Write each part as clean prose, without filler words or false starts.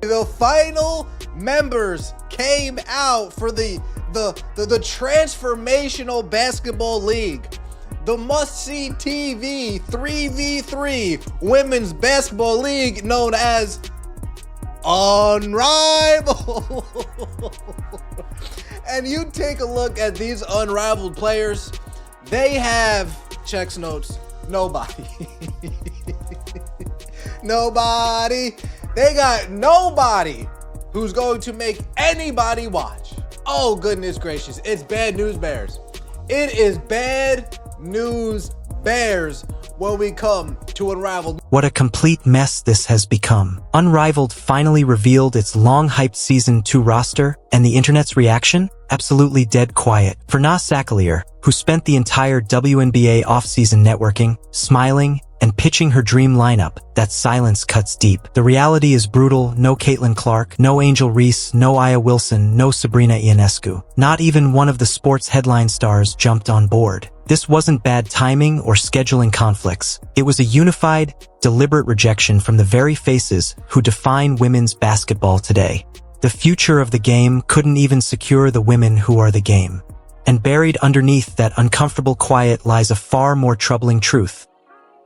The final members came out for the transformational basketball league, the must-see TV 3v3 women's basketball league known as Unrivaled. And you take a look at these unrivaled players, they have checks notes. Nobody. Nobody. They got nobody who's going to make anybody watch. Oh, goodness gracious. It's bad news bears. It is bad news bears when we come to Unrivaled. What a complete mess this has become. Unrivaled finally revealed its long-hyped Season 2 roster, and the internet's reaction? Absolutely dead quiet. For Napheesa Collier, who spent the entire WNBA offseason networking, smiling, and pitching her dream lineup, that silence cuts deep. The reality is brutal. No Caitlin Clark, no Angel Reese, no Aya Wilson, no Sabrina Ionescu. Not even one of the sports headline stars jumped on board. This wasn't bad timing or scheduling conflicts. It was a unified, deliberate rejection from the very faces who define women's basketball today. The future of the game couldn't even secure the women who are the game. And buried underneath that uncomfortable quiet lies a far more troubling truth.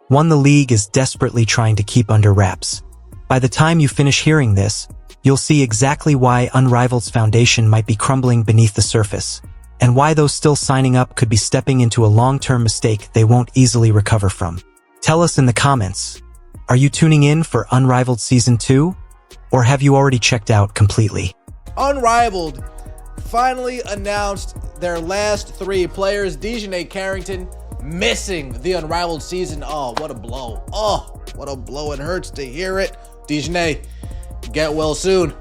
One the league is desperately trying to keep under wraps. By the time you finish hearing this, you'll see exactly why Unrivaled's foundation might be crumbling beneath the surface, and why those still signing up could be stepping into a long-term mistake they won't easily recover from. Tell us in the comments, are you tuning in for Unrivaled Season 2? Or have you already checked out completely? Unrivaled finally announced their last three players. Dejanay Carrington missing the Unrivaled season. Oh, what a blow. Oh, what a blow. It hurts to hear it. Dejanay, get well soon.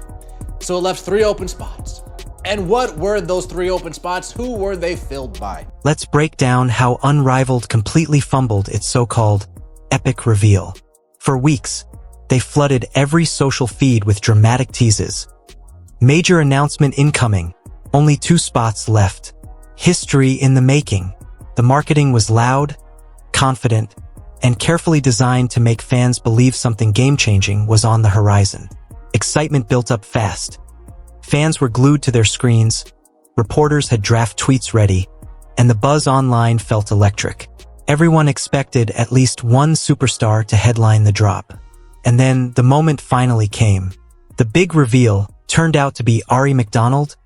So it left three open spots. And what were those three open spots? Who were they filled by? Let's break down how Unrivaled completely fumbled its so-called epic reveal. For weeks, they flooded every social feed with dramatic teases. Major announcement incoming. Only 2 spots left. History in the making. The marketing was loud, confident, and carefully designed to make fans believe something game-changing was on the horizon. Excitement built up fast. Fans were glued to their screens, reporters had draft tweets ready, and the buzz online felt electric. Everyone expected at least one superstar to headline the drop. And then the moment finally came. The big reveal turned out to be Ari McDonald,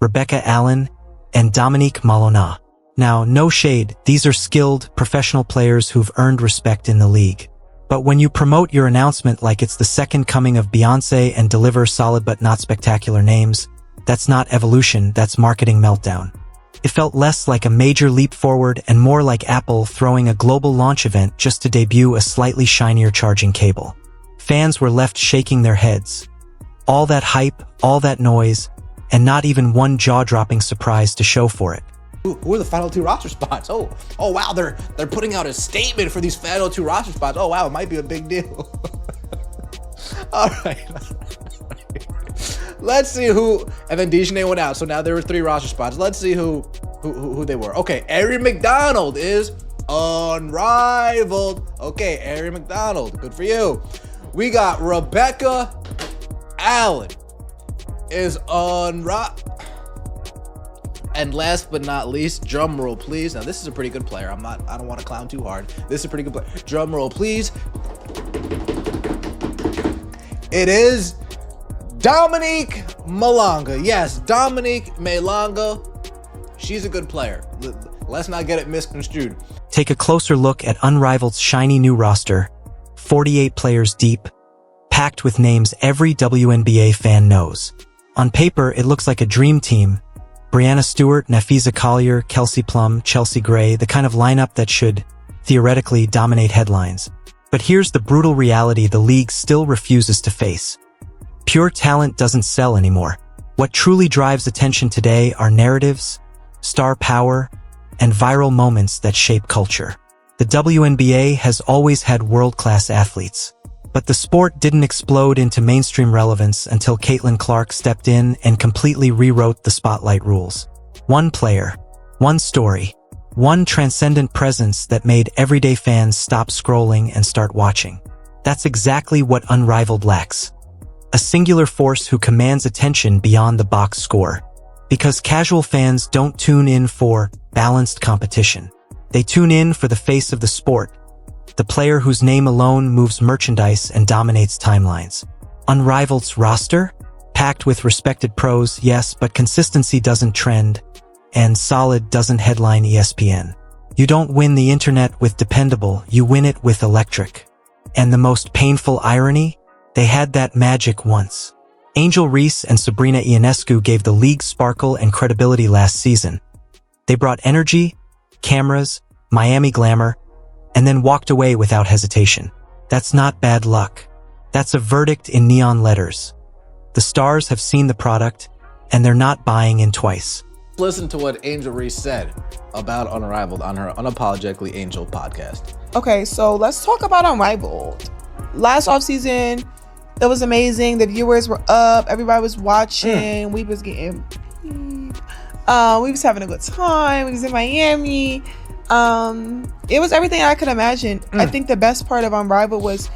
Rebecca Allen, and Dominique Malona. Now, no shade, these are skilled, professional players who've earned respect in the league. But when you promote your announcement like it's the second coming of Beyoncé and deliver solid but not spectacular names, that's not evolution, that's marketing meltdown. It felt less like a major leap forward and more like Apple throwing a global launch event just to debut a slightly shinier charging cable. Fans were left shaking their heads. All that hype, all that noise, and not even one jaw-dropping surprise to show for it. Who are the final 2 roster spots? Oh wow, they're putting out a statement for these final 2 roster spots. Oh wow, it might be a big deal. All right. Let's see who, and then Dejanay went out, so now there were 3 roster spots. Let's see who they were. Okay, Ari McDonald is Unrivaled. Okay, Ari McDonald, good for you. We got Rebecca Allen is And last but not least, drum roll please. Now this is a pretty good player. I don't want to clown too hard. This is a pretty good player. Drum roll please. It is Dominique Malonga. Yes, Dominique Malonga. She's a good player. Let's not get it misconstrued. Take a closer look at Unrivaled's shiny new roster. 48 players deep, packed with names every WNBA fan knows. On paper, it looks like a dream team. Breanna Stewart, Napheesa Collier, Kelsey Plum, Chelsea Gray, the kind of lineup that should, theoretically, dominate headlines. But here's the brutal reality the league still refuses to face. Pure talent doesn't sell anymore. What truly drives attention today are narratives, star power, and viral moments that shape culture. The WNBA has always had world-class athletes. But the sport didn't explode into mainstream relevance until Caitlin Clark stepped in and completely rewrote the spotlight rules. One player, one story, one transcendent presence that made everyday fans stop scrolling and start watching. That's exactly what Unrivaled lacks. a singular force who commands attention beyond the box score. Because casual fans don't tune in for balanced competition. They tune in for the face of the sport, the player whose name alone moves merchandise and dominates timelines. Unrivaled's roster? Packed with respected pros, yes, but consistency doesn't trend, and solid doesn't headline ESPN. You don't win the internet with dependable, you win it with electric. And the most painful irony? They had that magic once. Angel Reese and Sabrina Ionescu gave the league sparkle and credibility last season. They brought energy, cameras, Miami glamour, and then walked away without hesitation. That's not bad luck. That's a verdict in neon letters. The stars have seen the product, and they're not buying in twice. Listen to what Angel Reese said about Unrivaled on her Unapologetically Angel podcast. Okay, so let's talk about Unrivaled. Last offseason, it was amazing. The viewers were up. Everybody was watching. We was getting... we was having a good time. We was in Miami. It was everything I could imagine. I think the best part of Unrivaled was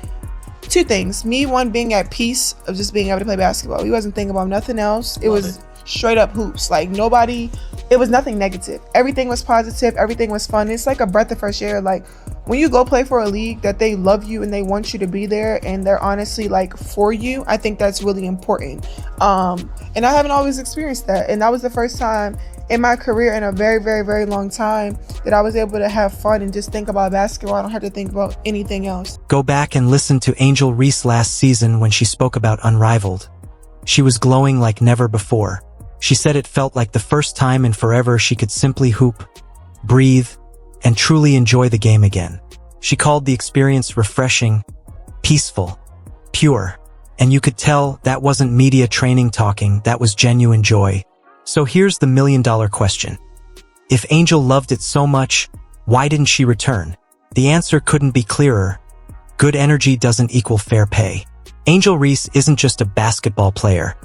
two things. Me, one, being at peace of just being able to play basketball. We wasn't thinking about nothing else. It was straight up hoops. Like nobody, it was nothing negative. Everything was positive. Everything was fun. It's like a breath of fresh air. Like when you go play for a league that they love you and they want you to be there and they're honestly like for you, I think that's really important. And I haven't always experienced that. And that was the first time in my career in a very, very, very long time that I was able to have fun and just think about basketball. I don't have to think about anything else. Go back and listen to Angel Reese last season when she spoke about Unrivaled. She was glowing like never before. She said it felt like the first time in forever she could simply hoop, breathe, and truly enjoy the game again. She called the experience refreshing, peaceful, pure, and you could tell that wasn't media training talking, that was genuine joy. So here's the million-dollar question. If Angel loved it so much, why didn't she return? The answer couldn't be clearer. Good energy doesn't equal fair pay. Angel Reese isn't just a basketball player.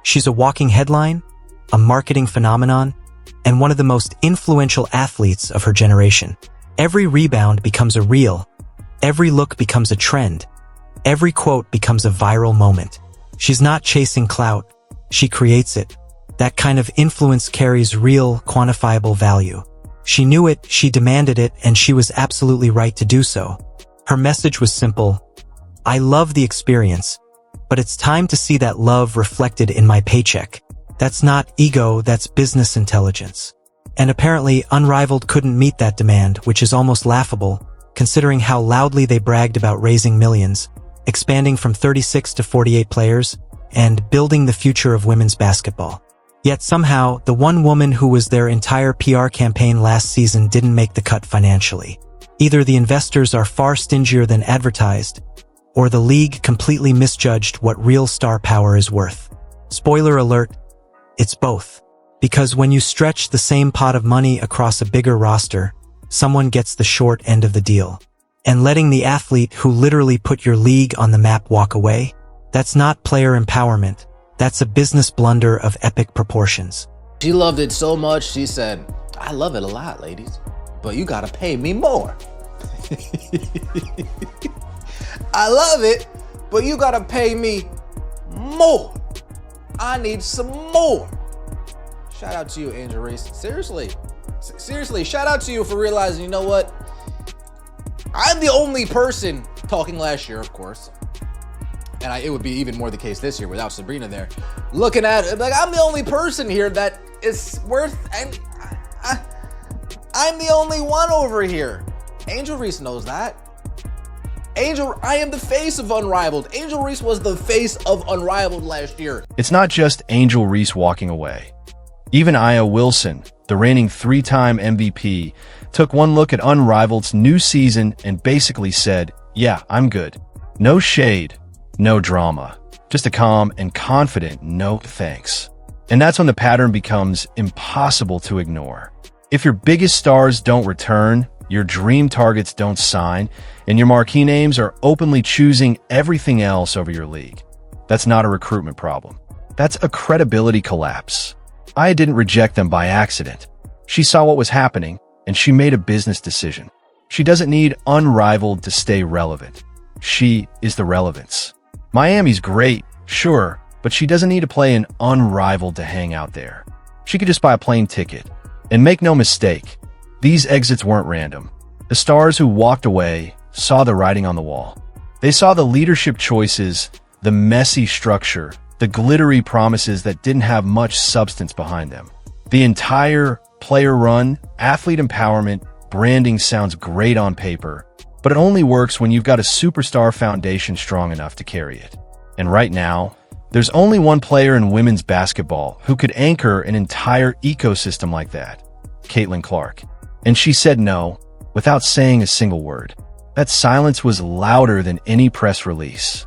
She's a walking headline, a marketing phenomenon, and one of the most influential athletes of her generation. Every rebound becomes a reel. Every look becomes a trend. Every quote becomes a viral moment. She's not chasing clout. She creates it. That kind of influence carries real, quantifiable value. She knew it, she demanded it, and she was absolutely right to do so. Her message was simple. I love the experience, but it's time to see that love reflected in my paycheck. That's not ego, that's business intelligence. And apparently, Unrivaled couldn't meet that demand, which is almost laughable, considering how loudly they bragged about raising millions, expanding from 36 to 48 players, and building the future of women's basketball. Yet somehow, the one woman who was their entire PR campaign last season didn't make the cut financially. Either the investors are far stingier than advertised, or the league completely misjudged what real star power is worth. Spoiler alert, it's both. Because when you stretch the same pot of money across a bigger roster, someone gets the short end of the deal. And letting the athlete who literally put your league on the map walk away? That's not player empowerment. That's a business blunder of epic proportions. She loved it so much, she said, I love it a lot, ladies, but you gotta pay me more. I love it, but you gotta pay me more. I need some more. Shout out to you, Angel Reese. Seriously, shout out to you for realizing, you know what? I'm the only person talking last year, of course. And it would be even more the case this year without Sabrina there. Looking at it, like, I'm the only person here that is worth, and I'm the only one over here. Angel Reese knows that. I am the face of Unrivaled. Angel Reese was the face of Unrivaled last year. It's not just Angel Reese walking away. Even Aya Wilson, the reigning three-time MVP, took one look at Unrivaled's new season and basically said, yeah, I'm good. No shade. No drama, just a calm and confident no thanks. And that's when the pattern becomes impossible to ignore. If your biggest stars don't return, your dream targets don't sign, and your marquee names are openly choosing everything else over your league, that's not a recruitment problem. That's a credibility collapse. Aya didn't reject them by accident. She saw what was happening, and she made a business decision. She doesn't need Unrivaled to stay relevant. She is the relevance. Miami's great, Sure, but she doesn't need to play an unrivaled to hang out there. She could just buy a plane ticket. And make no mistake, these exits weren't random. The stars who walked away saw the writing on the wall. They saw the leadership choices, the messy structure, the glittery promises that didn't have much substance behind them. The entire player-run, athlete empowerment, branding sounds great on paper, but it only works when you've got a superstar foundation strong enough to carry it. And right now, there's only one player in women's basketball who could anchor an entire ecosystem like that, Caitlin Clark. And she said no, without saying a single word. That silence was louder than any press release.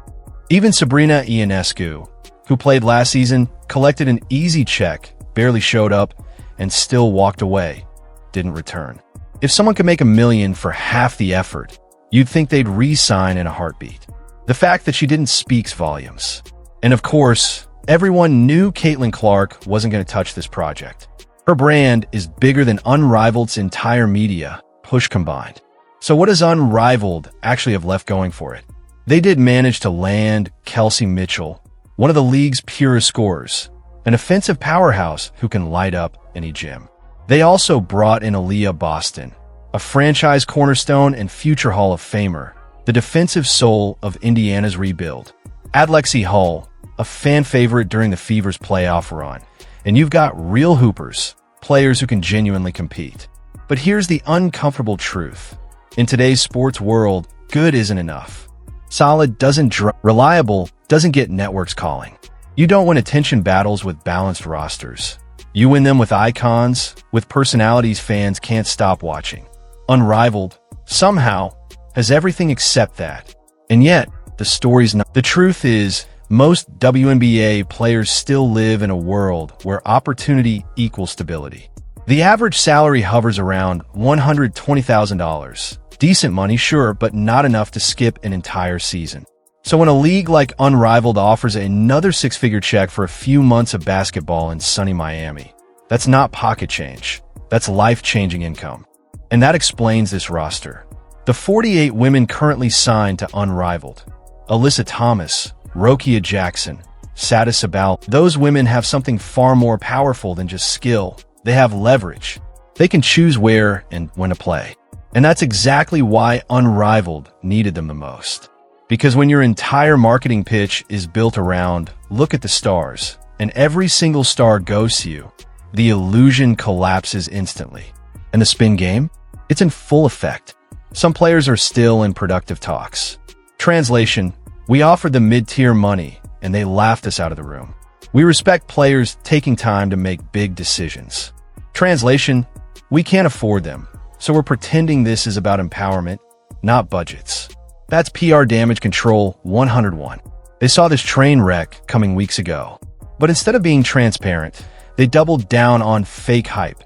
Even Sabrina Ionescu, who played last season, collected an easy check, barely showed up, and still walked away, didn't return. If someone could make $1 million for half the effort, you'd think they'd re-sign in a heartbeat. The fact that she didn't speaks volumes. And of course, everyone knew Caitlin Clark wasn't going to touch this project. Her brand is bigger than Unrivaled's entire media push combined. So what does Unrivaled actually have left going for it? They did manage to land Kelsey Mitchell, one of the league's purest scorers, an offensive powerhouse who can light up any gym. They also brought in Aaliyah Boston, a franchise cornerstone and future Hall of Famer, the defensive soul of Indiana's rebuild. Add Lexi Hull, a fan favorite during the Fever's playoff run, and you've got real hoopers, players who can genuinely compete. But here's the uncomfortable truth. In today's sports world, good isn't enough. Solid doesn't reliable doesn't get networks calling. You don't win attention battles with balanced rosters. You win them with icons, with personalities fans can't stop watching. Unrivaled, somehow, has everything except that. And yet, the story's not. The truth is, most WNBA players still live in a world where opportunity equals stability. The average salary hovers around $120,000. Decent money, sure, but not enough to skip an entire season. So when a league like Unrivaled offers another six-figure check for a few months of basketball in sunny Miami, that's not pocket change. That's life-changing income. And that explains this roster. The 48 women currently signed to Unrivaled. Alyssa Thomas, Rokia Jackson, Sada Sabal. Those women have something far more powerful than just skill. They have leverage. They can choose where and when to play. And that's exactly why Unrivaled needed them the most. Because when your entire marketing pitch is built around, look at the stars, and every single star ghosts you, the illusion collapses instantly. And the spin game? It's in full effect. Some players are still in productive talks. Translation, we offered them mid-tier money, and they laughed us out of the room. We respect players taking time to make big decisions. Translation, we can't afford them, so we're pretending this is about empowerment, not budgets. That's PR damage control 101. They saw this train wreck coming weeks ago. But instead of being transparent, they doubled down on fake hype,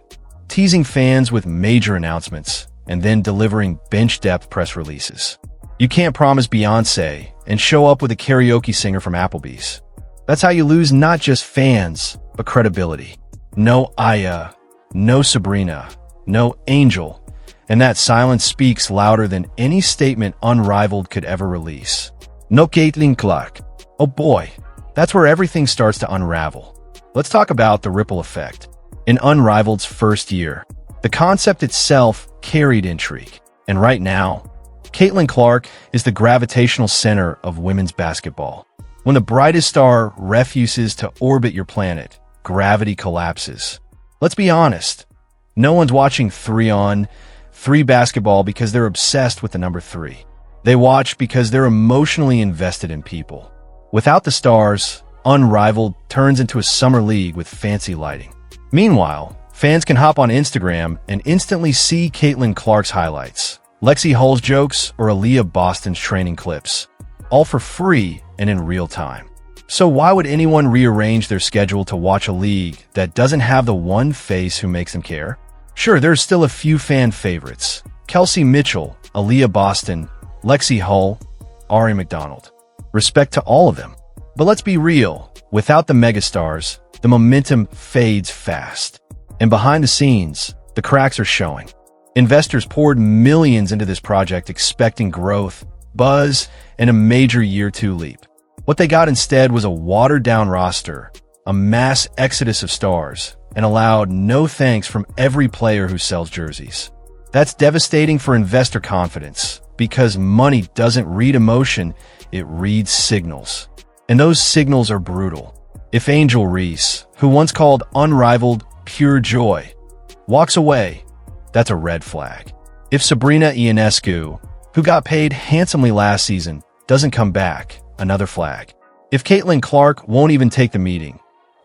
teasing fans with major announcements, and then delivering bench-depth press releases. You can't promise Beyoncé and show up with a karaoke singer from Applebee's. That's how you lose not just fans, but credibility. No Aya, no Sabrina, no Angel, and that silence speaks louder than any statement Unrivaled could ever release. No Caitlin Clark. Oh boy, that's where everything starts to unravel. Let's talk about the ripple effect. In Unrivaled's first year, the concept itself carried intrigue. And right now, Caitlin Clark is the gravitational center of women's basketball. When the brightest star refuses to orbit your planet, gravity collapses. Let's be honest. No one's watching 3-on-3 basketball because they're obsessed with the number 3. They watch because they're emotionally invested in people. Without the stars, Unrivaled turns into a summer league with fancy lighting. Meanwhile, fans can hop on Instagram and instantly see Caitlin Clark's highlights, Lexi Hull's jokes, or Aaliyah Boston's training clips, all for free and in real time. So why would anyone rearrange their schedule to watch a league that doesn't have the one face who makes them care? Sure, there's still a few fan favorites. Kelsey Mitchell, Aaliyah Boston, Lexi Hull, Ari McDonald. Respect to all of them. But let's be real, without the megastars, the momentum fades fast. And behind the scenes, the cracks are showing. Investors poured millions into this project expecting growth, buzz, and a major year 2 leap. What they got instead was a watered-down roster, a mass exodus of stars, and allowed no thanks from every player who sells jerseys. That's devastating for investor confidence, because money doesn't read emotion, it reads signals. And those signals are brutal. If Angel Reese, who once called Unrivaled pure joy, walks away, that's a red flag. If Sabrina Ionescu, who got paid handsomely last season, doesn't come back, another flag. If Caitlin Clark won't even take the meeting,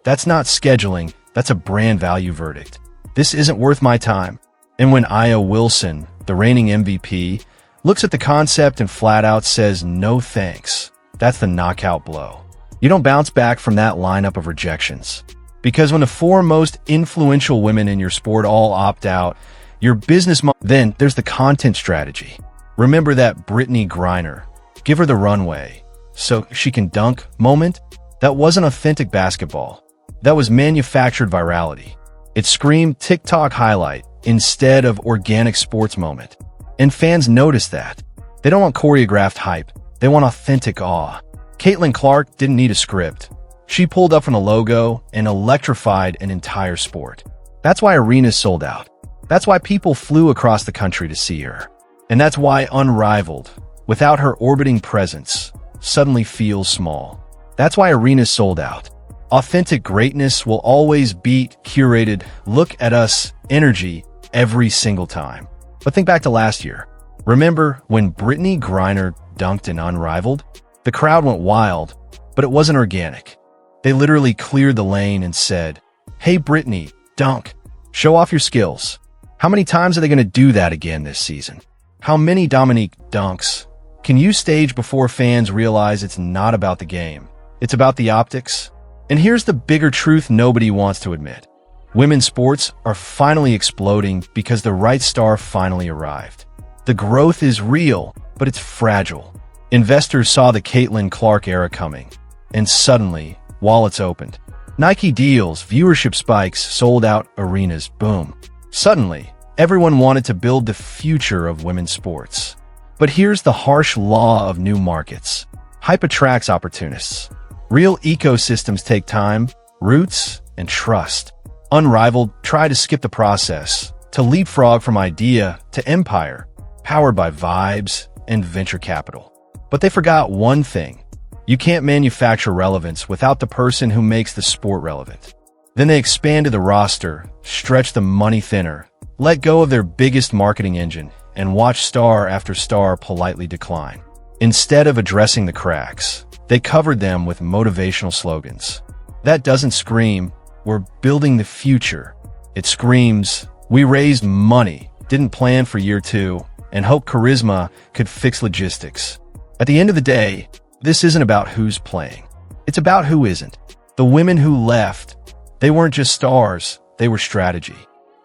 that's not scheduling, that's a brand value verdict. This isn't worth my time. And when Aya Wilson, the reigning MVP, looks at the concept and flat out says no thanks, that's the knockout blow. You don't bounce back from that lineup of rejections. Because when the four most influential women in your sport all opt out, your business then there's the content strategy. Remember that Brittany Griner, give her the runway so she can dunk moment? That wasn't authentic basketball. That was manufactured virality. It screamed TikTok highlight instead of organic sports moment. And fans notice that. They don't want choreographed hype. They want authentic awe. Caitlin Clark didn't need a script. She pulled up from the logo and electrified an entire sport. That's why arenas sold out. That's why people flew across the country to see her. And that's why Unrivaled, without her orbiting presence, suddenly feels small. That's why arenas sold out. Authentic greatness will always beat curated, look at us energy every single time. But think back to last year. Remember when Brittany Griner dunked in Unrivaled? The crowd went wild, but it wasn't organic. They literally cleared the lane and said, "Hey Brittany, dunk. Show off your skills." How many times are they going to do that again this season? How many Dominique dunks can you stage before fans realize it's not about the game? It's about the optics. And here's the bigger truth nobody wants to admit. Women's sports are finally exploding because the right star finally arrived. The growth is real, but it's fragile. Investors saw the Caitlin Clark era coming, and suddenly, wallets opened. Nike deals, viewership spikes, sold out arenas, boom. Suddenly, everyone wanted to build the future of women's sports. But here's the harsh law of new markets. Hype attracts opportunists. Real ecosystems take time, roots, and trust. Unrivaled tried to skip the process, to leapfrog from idea to empire, powered by vibes and venture capital. But they forgot one thing. You can't manufacture relevance without the person who makes the sport relevant. Then they expanded the roster, stretched the money thinner, let go of their biggest marketing engine, and watched star after star politely decline. Instead of addressing the cracks, they covered them with motivational slogans. That doesn't scream, "We're building the future." It screams, "We raised money, didn't plan for year two, and hoped charisma could fix logistics." At the end of the day, this isn't about who's playing. It's about who isn't. The women who left, they weren't just stars, they were strategy.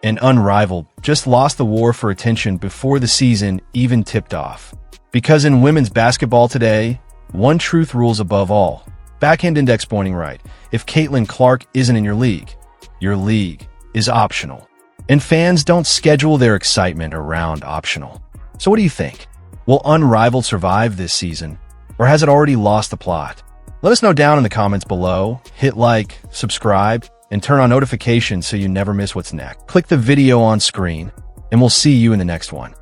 And Unrivaled just lost the war for attention before the season even tipped off. Because in women's basketball today, one truth rules above all. Backhand index pointing right. If Caitlin Clark isn't in your league is optional. And fans don't schedule their excitement around optional. So what do you think? Will Unrivaled survive this season? Or has it already lost the plot? Let us know down in the comments below. Hit like, subscribe, and turn on notifications so you never miss what's next. Click the video on screen, and we'll see you in the next one.